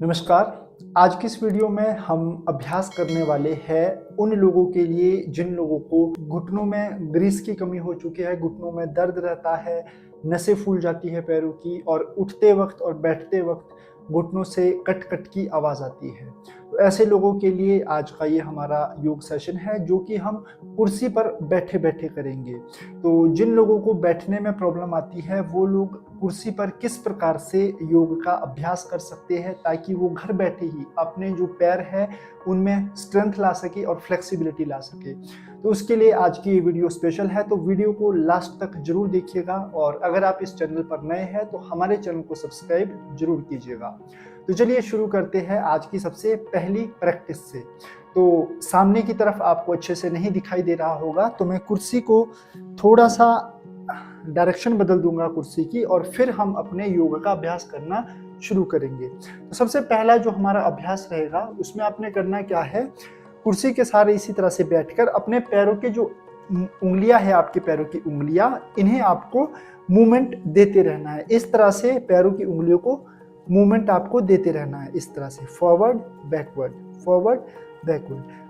नमस्कार। आज की इस वीडियो में हम अभ्यास करने वाले हैं उन लोगों के लिए जिन लोगों को घुटनों में ग्रीस की कमी हो चुकी है, घुटनों में दर्द रहता है, नसें फूल जाती है पैरों की और उठते वक्त और बैठते वक्त घुटनों से कट कट की आवाज़ आती है। तो ऐसे लोगों के लिए आज का ये हमारा योग सेशन है जो कि हम कुर्सी पर बैठे बैठे करेंगे। तो जिन लोगों को बैठने में प्रॉब्लम आती है वो लोग कुर्सी पर किस प्रकार से योग का अभ्यास कर सकते हैं ताकि वो घर बैठे ही अपने जो पैर है उनमें स्ट्रेंथ ला सके और फ्लेक्सिबिलिटी ला सके। तो उसके लिए आज की ये वीडियो स्पेशल है, तो वीडियो को लास्ट तक जरूर देखिएगा और अगर आप इस चैनल पर नए हैं तो हमारे चैनल को सब्सक्राइब जरूर कीजिएगा। तो चलिए शुरू करते हैं आज की सबसे पहली प्रैक्टिस से। तो सामने की तरफ आपको अच्छे से नहीं दिखाई दे रहा होगा, तो मैं कुर्सी को थोड़ा सा डायरेक्शन बदल दूंगा कुर्सी की और फिर हम अपने योग का अभ्यास करना शुरू करेंगे। तो सबसे पहला जो हमारा अभ्यास रहेगा उसमें आपने करना क्या है, कुर्सी के सहारे इसी तरह से बैठकर अपने पैरों के जो उंगलियां है, आपके पैरों की उंगलियां, इन्हें आपको मूवमेंट देते रहना है। इस तरह से पैरों की उंगलियों को मूवमेंट आपको देते रहना है, इस तरह से फॉरवर्ड बैकवर्ड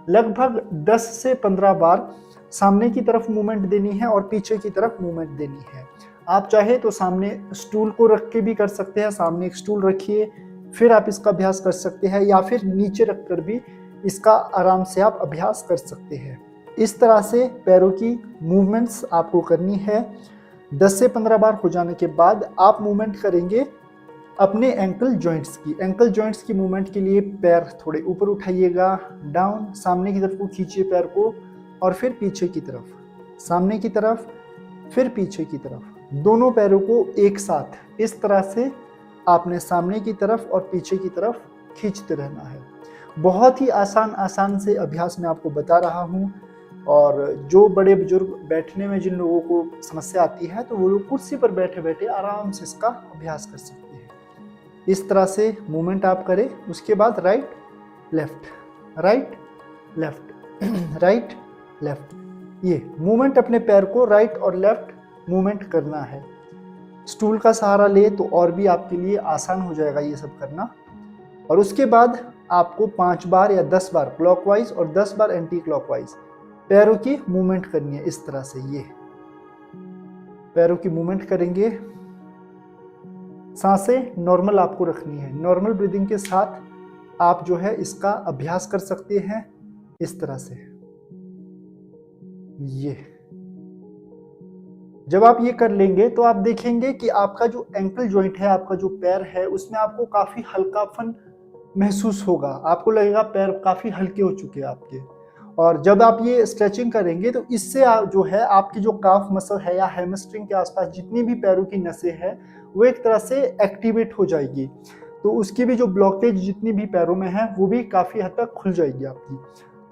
लगभग 10 से 15 बार सामने की तरफ मूवमेंट देनी है और पीछे की तरफ मूवमेंट देनी है। आप चाहे तो सामने स्टूल को रख के भी कर सकते हैं, सामने एक स्टूल रखिए फिर आप इसका अभ्यास कर सकते हैं, या फिर नीचे रखकर भी इसका आराम से आप अभ्यास कर सकते हैं। इस तरह से पैरों की मूवमेंट्स आपको करनी है। 10 से 15 बार हो जाने के बाद आप मूवमेंट करेंगे अपने एंकल जॉइंट्स की मूवमेंट के लिए पैर थोड़े ऊपर उठाइएगा, डाउन, सामने की तरफ को खींचिए पैर को और फिर पीछे की तरफ, सामने की तरफ फिर पीछे की तरफ, दोनों पैरों को एक साथ इस तरह से आपने सामने की तरफ और पीछे की तरफ खींचते रहना है। बहुत ही आसान से अभ्यास मैं आपको बता रहा हूँ और जो बड़े बुजुर्ग बैठने में जिन लोगों को समस्या आती है तो वो लोग कुर्सी पर बैठे बैठे आराम से इसका अभ्यास कर सकते हैं। इस तरह से मूवमेंट आप करें। उसके बाद राइट लेफ्ट राइट लेफ्ट, ये मूवमेंट अपने पैर को राइट और लेफ्ट मूवमेंट करना है। स्टूल का सहारा ले तो और भी आपके लिए आसान हो जाएगा ये सब करना। और उसके बाद आपको 5 बार या 10 बार क्लॉकवाइज और 10 बार एंटी क्लॉकवाइज पैरों की मूवमेंट करनी है। इस तरह से ये पैरों की मूवमेंट करेंगे। सांसें नॉर्मल आपको रखनी है, नॉर्मल ब्रीदिंग के साथ आप जो है इसका अभ्यास कर सकते हैं। इस तरह से ये जब आप ये कर लेंगे तो आप देखेंगे कि आपका जो एंकल जॉइंट है, आपका जो पैर है, उसमें आपको काफी हल्कापन महसूस होगा। आपको लगेगा पैर काफी हल्के हो चुके हैं आपके। और जब आप ये स्ट्रेचिंग करेंगे तो इससे जो है आपकी जो काफ मसल है या हैमस्ट्रिंग के आसपास जितनी भी पैरों की नसें हैं वो एक तरह से एक्टिवेट हो जाएगी। तो उसकी भी जो ब्लॉकेज जितनी भी पैरों में है वो भी काफी हद तक खुल जाएगी आपकी।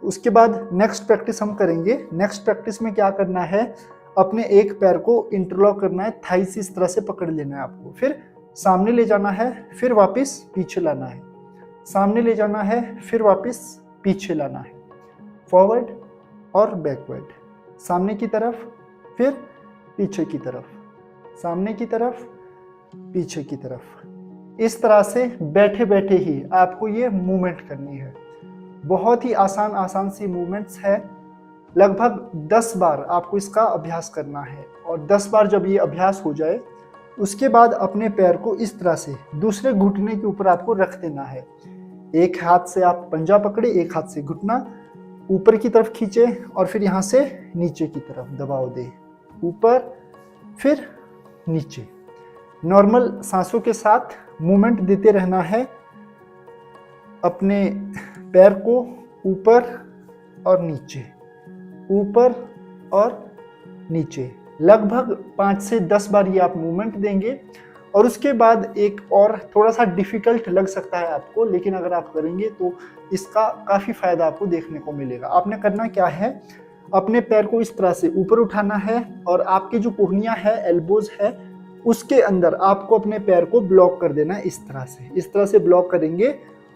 उसके बाद नेक्स्ट प्रैक्टिस हम करेंगे। नेक्स्ट प्रैक्टिस में क्या करना है, अपने एक पैर को इंटरलॉक करना है, थाई से इस तरह से पकड़ लेना है आपको, फिर सामने ले जाना है, फिर वापस पीछे लाना है, सामने ले जाना है, फिर वापस पीछे लाना है, फॉरवर्ड और बैकवर्ड, सामने की तरफ फिर पीछे की तरफ, सामने की तरफ पीछे की तरफ। इस तरह से बैठे बैठे ही आपको ये मूवमेंट करनी है। बहुत ही आसान सी मूवमेंट्स है। लगभग 10 बार आपको इसका अभ्यास करना है और 10 बार जब ये अभ्यास हो जाए उसके बाद अपने पैर को इस तरह से दूसरे घुटने के ऊपर आपको रख देना है। एक हाथ से आप पंजा पकड़े, एक हाथ से घुटना ऊपर की तरफ खींचे और फिर यहाँ से नीचे की तरफ दबाव दे, ऊपर फिर नीचे। नॉर्मल सांसों के साथ मूवमेंट देते रहना है। अपने पैर को ऊपर और नीचे, ऊपर और नीचे, लगभग 5 से 10 बार ये आप मूवमेंट देंगे। और उसके बाद एक और थोड़ा सा डिफिकल्ट लग सकता है आपको, लेकिन अगर आप करेंगे तो इसका काफ़ी फायदा आपको देखने को मिलेगा। आपने करना क्या है, अपने पैर को इस तरह से ऊपर उठाना है और आपकी जो कोहनियाँ है, एल्बोज है, उसके अंदर आपको अपने पैर को ब्लॉक कर देना है। इस तरह से ब्लॉक करेंगे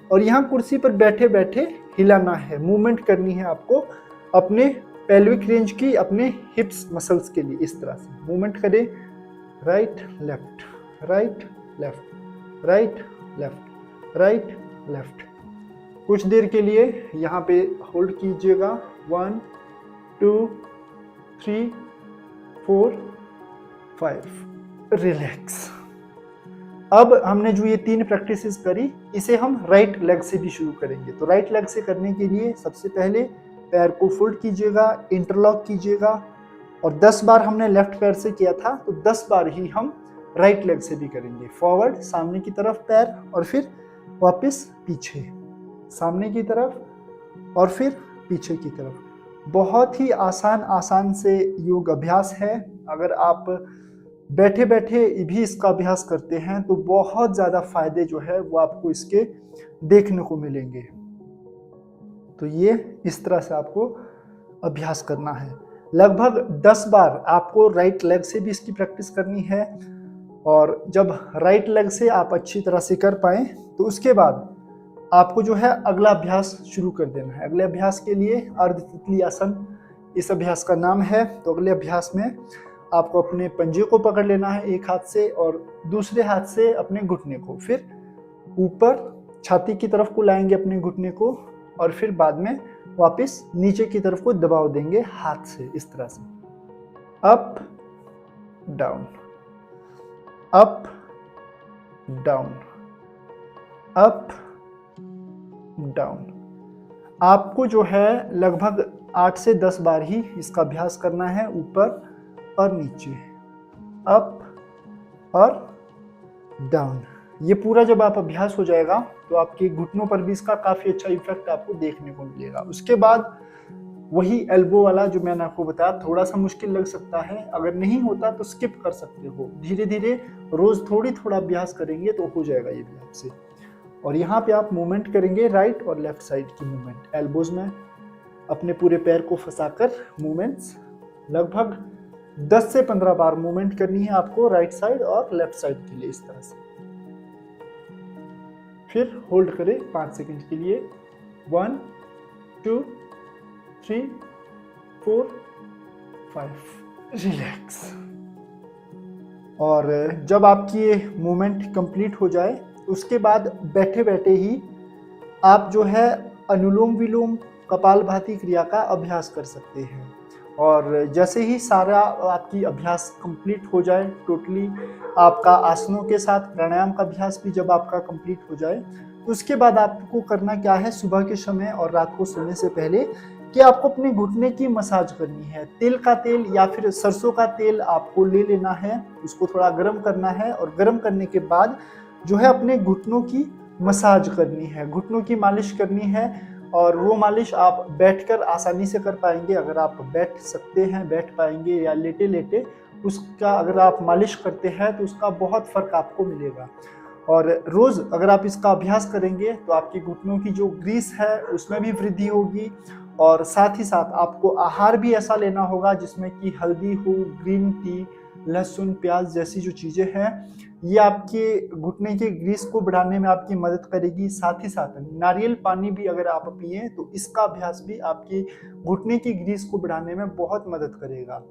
और यहाँ कुर्सी पर बैठे बैठे हिलाना है, मूवमेंट करनी है आपको अपने पेल्विक रेंज की, अपने हिप्स मसल्स के लिए। इस तरह से मूवमेंट करें, right left, right left, right left, right left. कुछ देर के लिए यहाँ पे होल्ड कीजिएगा, 1 2 3 4 5, रिलैक्स। अब हमने जो ये 3 प्रैक्टिसेस करी, इसे हम राइट लेग से भी शुरू करेंगे। तो राइट लेग से करने के लिए सबसे पहले पैर को फोल्ड कीजिएगा, इंटरलॉक कीजिएगा, और 10 बार हमने लेफ्ट पैर से किया था तो 10 बार ही हम राइट लेग से भी करेंगे। फॉरवर्ड, सामने की तरफ पैर, और फिर वापस पीछे, सामने की तरफ और फिर पीछे की तरफ। बहुत ही आसान से योग अभ्यास है। अगर आप बैठे बैठे भी इसका अभ्यास करते हैं तो बहुत ज़्यादा फायदे जो है वो आपको इसके देखने को मिलेंगे। तो ये इस तरह से आपको अभ्यास करना है। लगभग 10 बार आपको राइट लेग से भी इसकी प्रैक्टिस करनी है, और जब राइट लेग से आप अच्छी तरह से कर पाएँ तो उसके बाद आपको जो है अगला अभ्यास शुरू कर देना है। अगले अभ्यास के लिए अर्ध तितली आसन इस अभ्यास का नाम है। तो अगले अभ्यास में आपको अपने पंजे को पकड़ लेना है एक हाथ से, और दूसरे हाथ से अपने घुटने को, फिर ऊपर छाती की तरफ को लाएंगे अपने घुटने को, और फिर बाद में वापस नीचे की तरफ को दबाव देंगे हाथ से, इस तरह से। Up down, up down, up down. आपको जो है लगभग 8 से 10 बार ही इसका अभ्यास करना है, ऊपर और नीचे, अप और डाउन। ये पूरा जब आप अभ्यास हो जाएगा तो आपके घुटनों पर भी इसका काफ़ी अच्छा इफेक्ट आपको देखने को मिलेगा। उसके बाद वही एल्बो वाला जो मैंने आपको बताया, थोड़ा सा मुश्किल लग सकता है, अगर नहीं होता तो स्किप कर सकते हो। धीरे धीरे रोज थोड़ा अभ्यास करेंगे तो हो जाएगा ये भी आपसे। और यहाँ पे आप मूवमेंट करेंगे राइट और लेफ्ट साइड की मूवमेंट। एल्बोज में अपने पूरे पैर को फंसाकर मूवमेंट्स लगभग 10 से 15 बार मूवमेंट करनी है आपको, राइट साइड और लेफ्ट साइड के लिए, इस तरह से। फिर होल्ड करें 5 सेकंड के लिए, 1 2 3 4 5, रिलैक्स। और जब आपकी ये मूवमेंट कंप्लीट हो जाए उसके बाद बैठे बैठे ही आप जो है अनुलोम विलोम कपालभाति क्रिया का अभ्यास कर सकते हैं। और जैसे ही सारा आपकी अभ्यास कंप्लीट हो जाए, टोटली आपका आसनों के साथ प्राणायाम का अभ्यास भी जब आपका कंप्लीट हो जाए, तो उसके बाद आपको करना क्या है, सुबह के समय और रात को सोने से पहले कि आपको अपने घुटने की मसाज करनी है। तिल का तेल या फिर सरसों का तेल आपको ले लेना है, उसको थोड़ा गर्म करना है, और गर्म करने के बाद जो है अपने घुटनों की मसाज करनी है, घुटनों की मालिश करनी है। और वो मालिश आप बैठकर आसानी से कर पाएंगे, अगर आप बैठ सकते हैं बैठ पाएंगे, या लेटे लेटे उसका अगर आप मालिश करते हैं तो उसका बहुत फ़र्क आपको मिलेगा। और रोज़ अगर आप इसका अभ्यास करेंगे तो आपकी घुटनों की जो ग्रीस है उसमें भी वृद्धि होगी, और साथ ही साथ आपको आहार भी ऐसा लेना होगा जिसमें कि हल्दी हो, ग्रीन टी, लहसुन, प्याज जैसी जो चीज़ें हैं ये आपके घुटने के ग्रीस को बढ़ाने में आपकी मदद करेगी। साथ ही साथ नारियल पानी भी अगर आप पिए तो इसका अभ्यास भी आपकी घुटने की ग्रीस को बढ़ाने में बहुत मदद करेगा।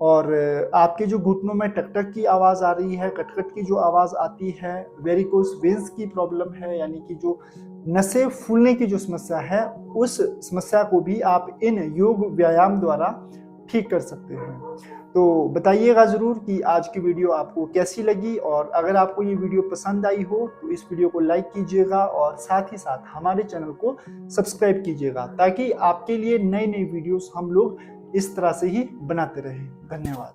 और आपके जो घुटनों में टक-टक की आवाज़ आ रही है, कट-कट की जो आवाज़ आती है, वेरिकोस वेन्स की प्रॉब्लम है, यानी कि जो नसें फूलने की जो समस्या है, उस समस्या को भी आप इन योग व्यायाम द्वारा ठीक कर सकते हैं। तो बताइएगा ज़रूर कि आज की वीडियो आपको कैसी लगी, और अगर आपको ये वीडियो पसंद आई हो तो इस वीडियो को लाइक कीजिएगा, और साथ ही साथ हमारे चैनल को सब्सक्राइब कीजिएगा, ताकि आपके लिए नई नई वीडियोस हम लोग इस तरह से ही बनाते रहें। धन्यवाद।